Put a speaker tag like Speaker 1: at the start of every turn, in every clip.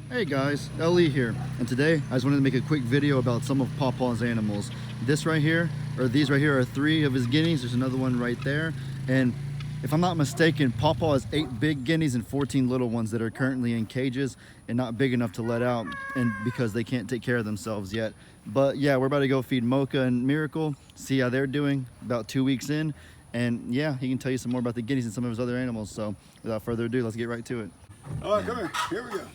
Speaker 1: Hey guys, LE here, and today I just wanted to make a quick video about some of PawPaw's animals. These right here are 3 of his guineas. There's another one right there, and if I'm not mistaken, PawPaw has 8 big guineas and 14 little ones that are currently in cages and not big enough to let out, and because they can't take care of themselves yet. But yeah, we're about to go feed Moka and Miracle, see how they're doing about 2 weeks in, and yeah, he can tell you some more about the guineas and some of his other animals. So without further ado, let's get right to it.
Speaker 2: All right, come here. Here we go.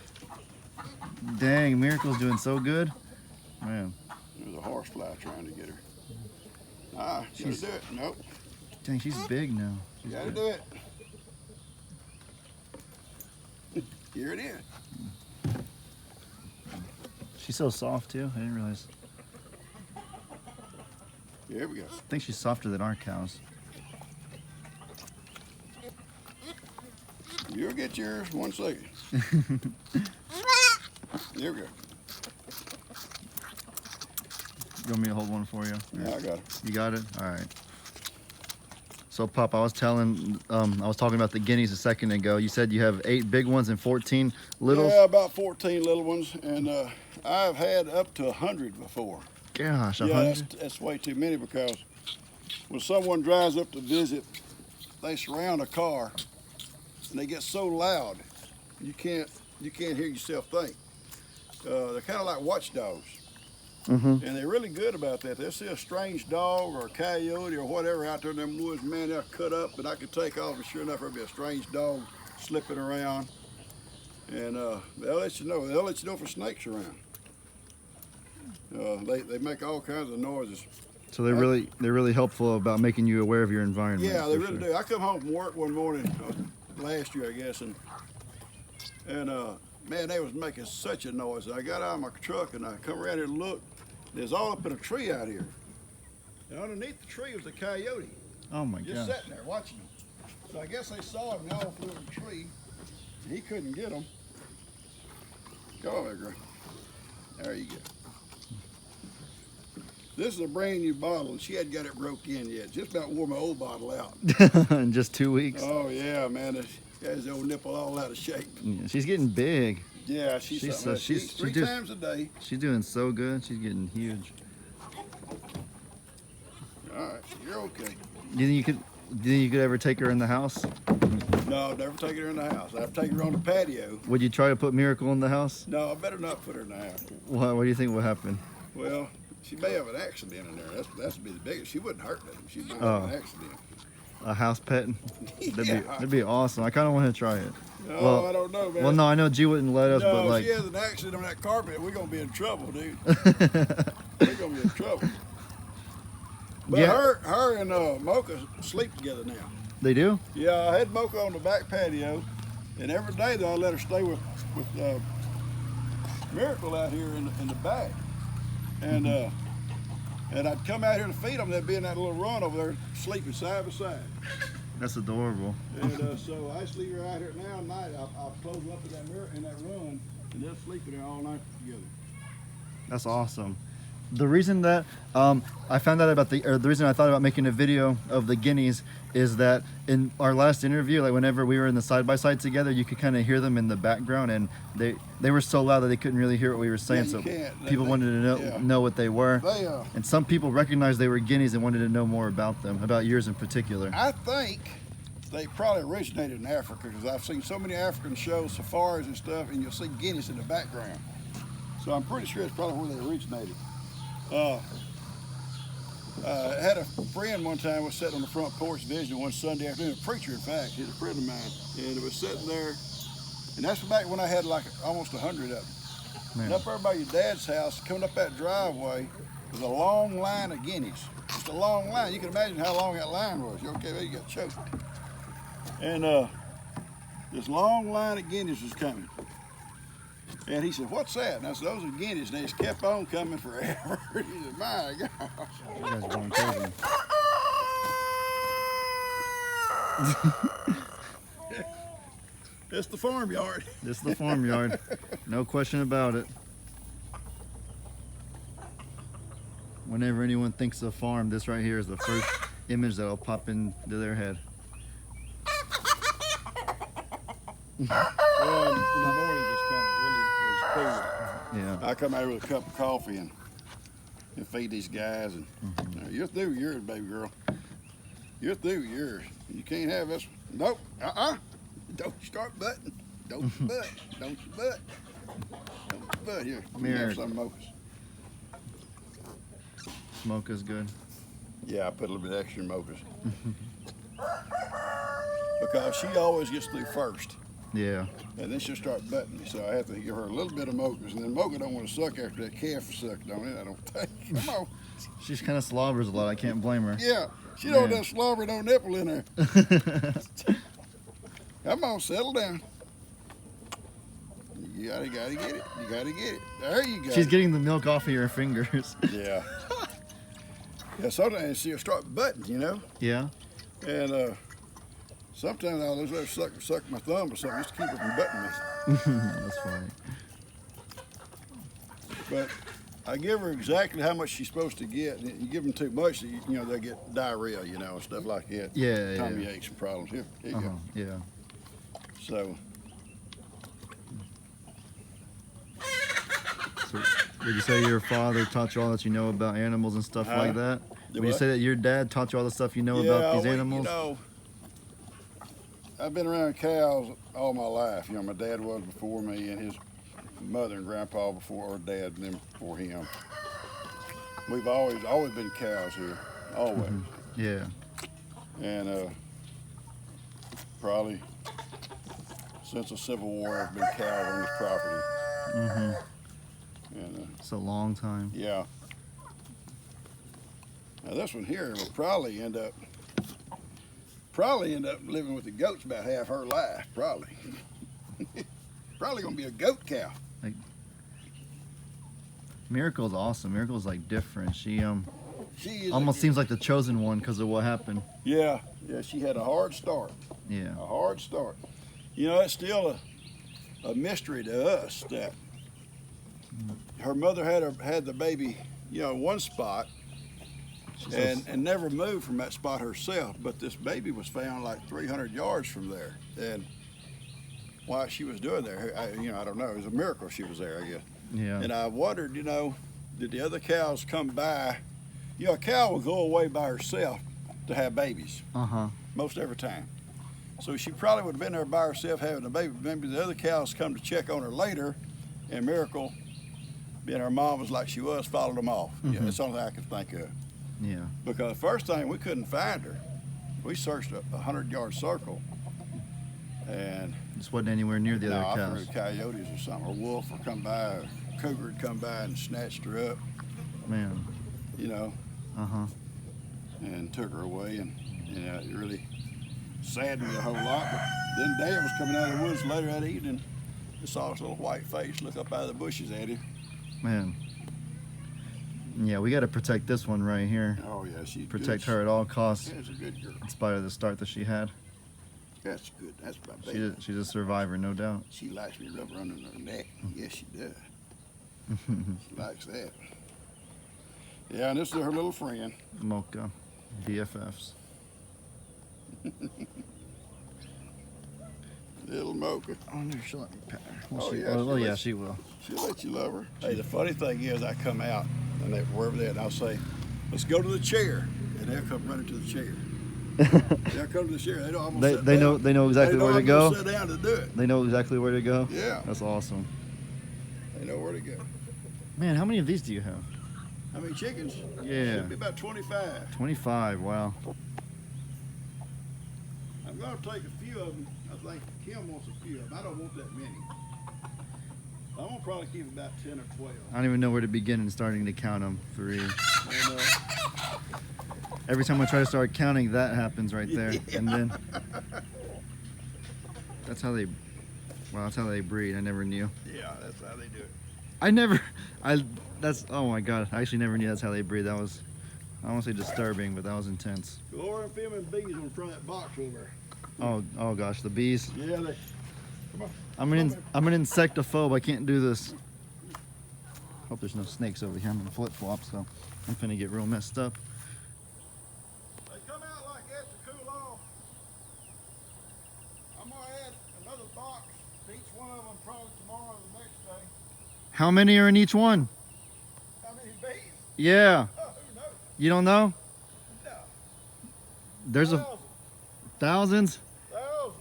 Speaker 1: Dang, Miracle's doing so good. Man.
Speaker 2: There's a horsefly trying to get her. Ah, she's do it. Nope.
Speaker 1: Dang, she's big now.
Speaker 2: You gotta do it. Here it is.
Speaker 1: She's so soft too. I didn't realize.
Speaker 2: Here we go.
Speaker 1: I think she's softer than our cows.
Speaker 2: You'll get yours 1 second. Here we go.
Speaker 1: You want me to hold one for you?
Speaker 2: Yeah, I got it.
Speaker 1: You got it? All right. So, Pop, I was talking about the guineas a second ago. You said you have 8 big ones and 14 littles?
Speaker 2: Yeah, about 14 little ones, and I've had up to 100 before.
Speaker 1: Gosh, 100?
Speaker 2: Yeah, that's way too many, because when someone drives up to visit, they surround a car, and they get so loud, you can't hear yourself think. They're kind of like watchdogs.
Speaker 1: Mm-hmm.
Speaker 2: And they're really good about that. They'll see a strange dog or a coyote or whatever out there in them woods, man, they'll cut up, but I could take off, and sure enough, there'll be a strange dog slipping around. And they'll let you know. They'll let you know if a snake's around. They make all kinds of noises.
Speaker 1: So they're really helpful about making you aware of your environment.
Speaker 2: Yeah, they really do. I come home from work one morning, last year, I guess, and man, they was making such a noise. I got out of my truck and I come around here and look. There's all up in a tree out here. And underneath the tree was a coyote.
Speaker 1: Oh my
Speaker 2: Just
Speaker 1: gosh.
Speaker 2: sitting there watching them. So I guess they saw him and all flew in the tree. And he couldn't get them. Go over there, girl. There you go. This is a brand new bottle, and she hadn't got it broke in yet. Just about wore my old bottle out.
Speaker 1: In just 2 weeks?
Speaker 2: Oh yeah, man. Got his old nipple all out of shape.
Speaker 1: Yeah, she's getting big.
Speaker 2: Yeah, she's three times a day.
Speaker 1: She's doing so good. She's getting huge.
Speaker 2: All right, you're okay.
Speaker 1: Do you think you could ever take her in the house?
Speaker 2: No, never take her in the house. I've taken her on the patio.
Speaker 1: Would you try to put Miracle in the house?
Speaker 2: No, I better not put her in the house.
Speaker 1: What do you think will happen?
Speaker 2: Well, she may have an accident in there. That's be the biggest. She wouldn't hurt them. She might
Speaker 1: Oh.
Speaker 2: have an accident.
Speaker 1: A house pet?
Speaker 2: Yeah.
Speaker 1: That'd be awesome. I kind of want to try it.
Speaker 2: No,
Speaker 1: Well,
Speaker 2: I don't know, man.
Speaker 1: Well, no, I know G wouldn't let us,
Speaker 2: No,
Speaker 1: but like.
Speaker 2: if she has an accident on that carpet, we're gonna be in trouble, dude. We're gonna be in trouble. But
Speaker 1: Yeah.
Speaker 2: her and Moka sleep together now.
Speaker 1: They do?
Speaker 2: Yeah, I had Moka on the back patio, and every day though I let her stay with Miracle out here in the back, and I'd come out here to feed them. They'd be in that little run over there, sleeping side by side.
Speaker 1: That's adorable.
Speaker 2: And so I just leave her out here now at night. I'll close them up in that run, and they'll sleep in there all night together.
Speaker 1: That's awesome. The reason that I found out about the reason I thought about making a video of the guineas is that in our last interview, like whenever we were in the side-by-side together, you could kind of hear them in the background, and they were so loud that they couldn't really hear what we were saying.
Speaker 2: Yeah,
Speaker 1: so
Speaker 2: you can't.
Speaker 1: people wanted to know what they were. And some people recognized they were guineas and wanted to know more about them, about yours in particular.
Speaker 2: I think they probably originated in Africa, because I've seen so many African shows, safaris and stuff, and you'll see guineas in the background. So I'm pretty sure it's probably where they originated. I had a friend one time was sitting on the front porch visiting one Sunday afternoon, a preacher in fact, he's a friend of mine, and it was sitting there, and that's back when I had like almost 100 of them.
Speaker 1: Man.
Speaker 2: And up there by your dad's house, coming up that driveway, was a long line of guineas. Just a long line. You can imagine how long that line was. You okay? Well, you got choked. And this long line of guineas was coming. And he said, "What's that?" And I said, "Those are guineas." And they just kept on coming forever. He said, "My gosh."
Speaker 1: You guys are going crazy.
Speaker 2: It's the farmyard.
Speaker 1: This is the farmyard. No question about it. Whenever anyone thinks of farm, this right here is the first image that'll pop into their head.
Speaker 2: Well, in the morning, it's kind of really
Speaker 1: Yeah.
Speaker 2: I come out with a cup of coffee and feed these guys, and you're through with yours, baby girl. You're through with yours. You can't have this. Nope. Don't you start butting. Don't you butt. Don't you butt. Don't you butt. Here. Let me have some mochas.
Speaker 1: Mocha's good.
Speaker 2: Yeah, I put a little bit extra in mochas. Because she always gets through first.
Speaker 1: Yeah.
Speaker 2: And then she'll start butting me, so I have to give her a little bit of mochas. And then Mocha don't want to suck after that calf has sucked on it, I don't think. Come on.
Speaker 1: She kind of slobbers a lot. I can't blame her.
Speaker 2: Yeah, she don't have slobber, no nipple in there. Come on, settle down. You gotta get it. You gotta get it. There you go.
Speaker 1: She's getting the milk off of your fingers.
Speaker 2: Yeah. Yeah, sometimes she'll start butting, you know?
Speaker 1: Yeah.
Speaker 2: And sometimes I'll just let her suck my thumb or something just to keep her from butting me.
Speaker 1: That's funny.
Speaker 2: But I give her exactly how much she's supposed to get. You give them too much, you know, they get diarrhea, you know, and stuff like that.
Speaker 1: Yeah,
Speaker 2: Tummy aches and problems. Here you go.
Speaker 1: Yeah.
Speaker 2: So
Speaker 1: would you say your father taught you all that you know about animals and stuff like that? Would you say that your dad taught you all the stuff you know about these animals?
Speaker 2: You know, I've been around cows all my life. You know, my dad was before me, and his mother and grandpa before, or dad and them before him. We've always been cows here, always.
Speaker 1: Yeah.
Speaker 2: And probably since the Civil War, there's been cows on this property. And
Speaker 1: it's a long time.
Speaker 2: yeah. Now this one here will probably end up living with the goats about half her life, probably. Probably gonna be a goat cow.
Speaker 1: Like, Miracle's awesome. Miracle's like different. She almost seems like the chosen one because of what happened.
Speaker 2: Yeah, she had a hard start.
Speaker 1: Yeah.
Speaker 2: A hard start. You know, it's still a mystery to us that her mother had the baby, you know, one spot and never moved from that spot herself. But this baby was found like 300 yards from there. And why she was doing there, I don't know. It was a miracle she was there, I guess.
Speaker 1: Yeah.
Speaker 2: And I wondered, you know, did the other cows come by? You know, a cow will go away by herself to have babies. Most every time. So she probably would have been there by herself having a baby. Maybe the other cows come to check on her later, and Miracle, being her mom was like she was, followed them off. Yeah, that's the only thing I could think of.
Speaker 1: Yeah.
Speaker 2: Because the first time we couldn't find her. We searched a 100-yard circle, and
Speaker 1: just wasn't anywhere near the other cows.
Speaker 2: I heard coyotes or something, or wolf would come by, or cougar would come by and snatched her up.
Speaker 1: Man.
Speaker 2: You know.
Speaker 1: And
Speaker 2: took her away, and it really saddened me a whole lot. But then Dad was coming out of the woods later that evening and saw his little white face look up out of the bushes at him.
Speaker 1: Man. Yeah, we got to protect this one right here.
Speaker 2: Oh yeah, she's
Speaker 1: protect her at all costs.
Speaker 2: That's a good girl.
Speaker 1: In spite of the start that she had.
Speaker 2: That's good. That's my baby.
Speaker 1: She's a survivor, no doubt.
Speaker 2: She likes me to rub her under her neck. Yes, she does. She likes that. Yeah, and this is her little friend.
Speaker 1: Moka, BFFs.
Speaker 2: Little Mocha.
Speaker 1: I wonder if she'll let me pet her.
Speaker 2: Yeah,
Speaker 1: she will.
Speaker 2: She'll let you love her. Hey, the funny thing is, I come out and wherever they're at, and I'll say, "Let's go to the chair," and they'll come running to the chair. They'll come to the chair. They know I'm gonna sit down.
Speaker 1: They know exactly where to go.
Speaker 2: Sit down to do it.
Speaker 1: They know exactly where to go.
Speaker 2: Yeah.
Speaker 1: That's awesome.
Speaker 2: They know where to go.
Speaker 1: Man, how many of these do you have?
Speaker 2: How many chickens?
Speaker 1: Yeah.
Speaker 2: Should be about 25.
Speaker 1: 25. Wow.
Speaker 2: I'm gonna take a few of them. I think Kim wants a few of them. I don't want that many. I'm gonna probably keep about 10 or 12.
Speaker 1: I don't even know where to begin and starting to count them. 3.
Speaker 2: And,
Speaker 1: every time I try to start counting, that happens right there.
Speaker 2: Yeah.
Speaker 1: And then that's how they breed. I never knew.
Speaker 2: Yeah, that's how they do it.
Speaker 1: Oh my God, I actually never knew that's how they breed. That was, I don't want to say disturbing, but that was intense.
Speaker 2: Laura and filming bees on the front of that box over there.
Speaker 1: Oh gosh, the bees.
Speaker 2: Yeah, come on.
Speaker 1: I'm an insectophobe. I can't do this. Hope there's no snakes over here. I'm in flip-flops, so I'm finna get real messed up.
Speaker 2: They come out like that to cool off. I'm gonna add another box to each one of them probably tomorrow or the next day.
Speaker 1: How many are in each one?
Speaker 2: How many bees?
Speaker 1: Yeah.
Speaker 2: Oh, who knows?
Speaker 1: You don't know?
Speaker 2: No.
Speaker 1: There's a thousands?
Speaker 2: Thousands.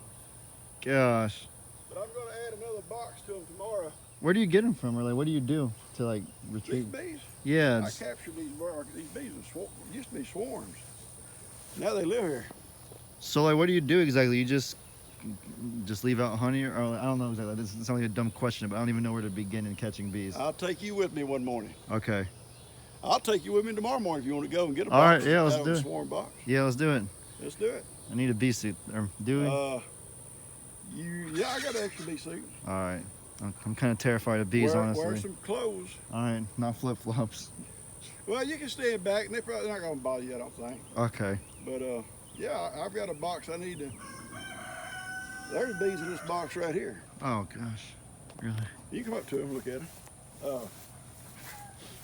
Speaker 1: Gosh.
Speaker 2: But I'm going to add another box to them tomorrow.
Speaker 1: Where do you get them from, or like what do you do to like
Speaker 2: These
Speaker 1: retrieve?
Speaker 2: bees?
Speaker 1: Yeah.
Speaker 2: I
Speaker 1: it's-
Speaker 2: captured these bees used to be swarms. Now they live here.
Speaker 1: So like what do you do exactly? You just leave out honey, or I don't know exactly. This sounds like a dumb question, but I don't even know where to begin in catching bees.
Speaker 2: I'll take you with me one morning.
Speaker 1: Okay.
Speaker 2: I'll take you with me tomorrow morning if you want to go and get a box.
Speaker 1: All right, yeah, let's
Speaker 2: out of
Speaker 1: do
Speaker 2: a
Speaker 1: it.
Speaker 2: swarm box.
Speaker 1: Yeah, let's do it.
Speaker 2: Let's do it.
Speaker 1: I need a bee suit. Or do we?
Speaker 2: Yeah, I got an extra bee suit.
Speaker 1: All right. I'm kind of terrified of bees, honestly.
Speaker 2: Wear some clothes.
Speaker 1: All right, not flip-flops.
Speaker 2: Well, you can stand back, and they're probably not going to bother you, I don't think.
Speaker 1: Okay.
Speaker 2: But, yeah, I've got a box I need to... There's bees in this box right here.
Speaker 1: Oh, gosh. Really?
Speaker 2: You can come up to them, look at them.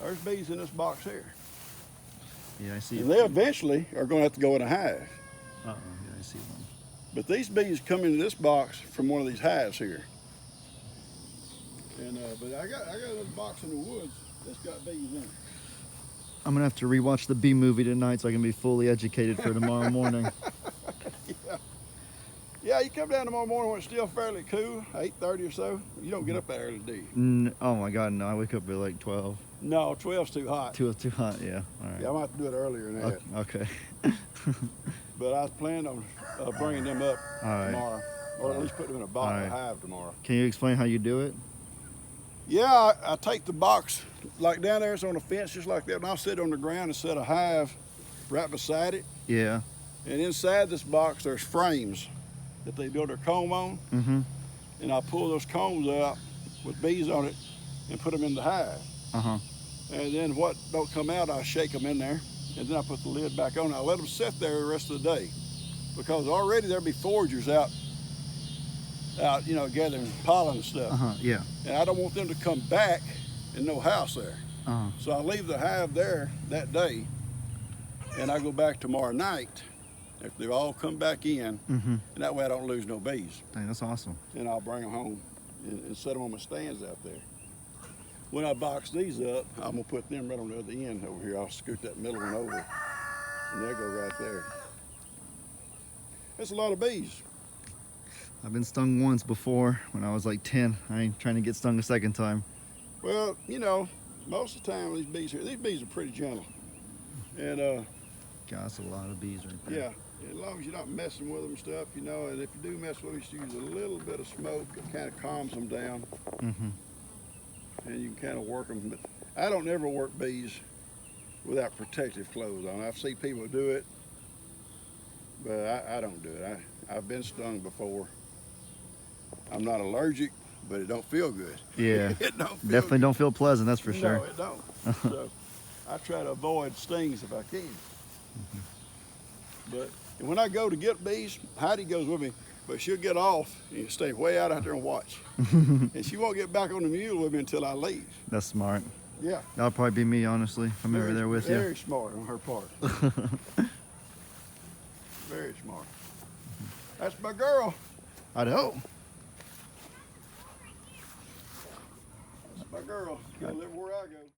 Speaker 2: There's bees in this box here.
Speaker 1: Yeah, I see.
Speaker 2: And they eventually are going to have to go in a hive.
Speaker 1: Uh-oh, yeah, I see one.
Speaker 2: But these bees come into this box from one of these hives here. And but I got another box in the woods that's got bees in it.
Speaker 1: I'm gonna have to rewatch the bee movie tonight so I can be fully educated for tomorrow morning.
Speaker 2: Yeah, you come down tomorrow morning when it's still fairly cool, 8:30 or so. You don't get up that early, do you?
Speaker 1: Oh my God, no! I wake up at like 12.
Speaker 2: No, 12's too hot.
Speaker 1: Too hot, yeah. All right.
Speaker 2: Yeah, I might have to do it earlier than that.
Speaker 1: Okay.
Speaker 2: But I was planning on bringing them up tomorrow, or at least put them in a box, a hive tomorrow.
Speaker 1: Can you explain how you do it?
Speaker 2: Yeah, I take the box, like down there, it's on a fence just like that, and I'll sit on the ground and set a hive right beside it.
Speaker 1: Yeah.
Speaker 2: And inside this box, there's frames that they build their comb on.
Speaker 1: Mm-hmm.
Speaker 2: And I pull those combs out with bees on it and put them in the hive.
Speaker 1: Uh-huh.
Speaker 2: And then what don't come out, I shake them in there, and then I put the lid back on. I let them sit there the rest of the day, because already there'll be foragers out, you know, gathering pollen and stuff.
Speaker 1: Uh-huh, yeah.
Speaker 2: And I don't want them to come back and no house there.
Speaker 1: Uh-huh.
Speaker 2: So I leave the hive there that day, and I go back tomorrow night if they've all come back in, and that way I don't lose no bees.
Speaker 1: Dang, that's awesome.
Speaker 2: And I'll bring them home and set them on my stands out there. When I box these up, I'm gonna put them right on the other end over here. I'll scoot that middle one over, and they'll go right there. That's a lot of bees.
Speaker 1: I've been stung once before when I was like 10. I ain't trying to get stung a second time.
Speaker 2: Well, you know, most of the time these bees are pretty gentle. And
Speaker 1: God, that's a lot of bees right there.
Speaker 2: yeah, as long as you're not messing with them and stuff, you know, and if you do mess with them, you use a little bit of smoke that kind of calms them down. And you can kind of work them. But I don't ever work bees without protective clothes on. I've seen people do it, but I don't do it. I've been stung before. I'm not allergic, but it don't feel good.
Speaker 1: Yeah.
Speaker 2: It don't feel
Speaker 1: Definitely
Speaker 2: good.
Speaker 1: don't feel pleasant, that's for sure.
Speaker 2: No, it don't. So I try to avoid stings if I can. But when I go to get bees, Heidi goes with me, but she'll get off and stay way out there and watch. And she won't get back on the mule with me until I leave.
Speaker 1: That's smart.
Speaker 2: Yeah.
Speaker 1: That'll probably be me, honestly, if I'm ever there with you.
Speaker 2: Very smart on her part. Very smart. That's my girl.
Speaker 1: I know.
Speaker 2: That's my girl. She'll live where I go.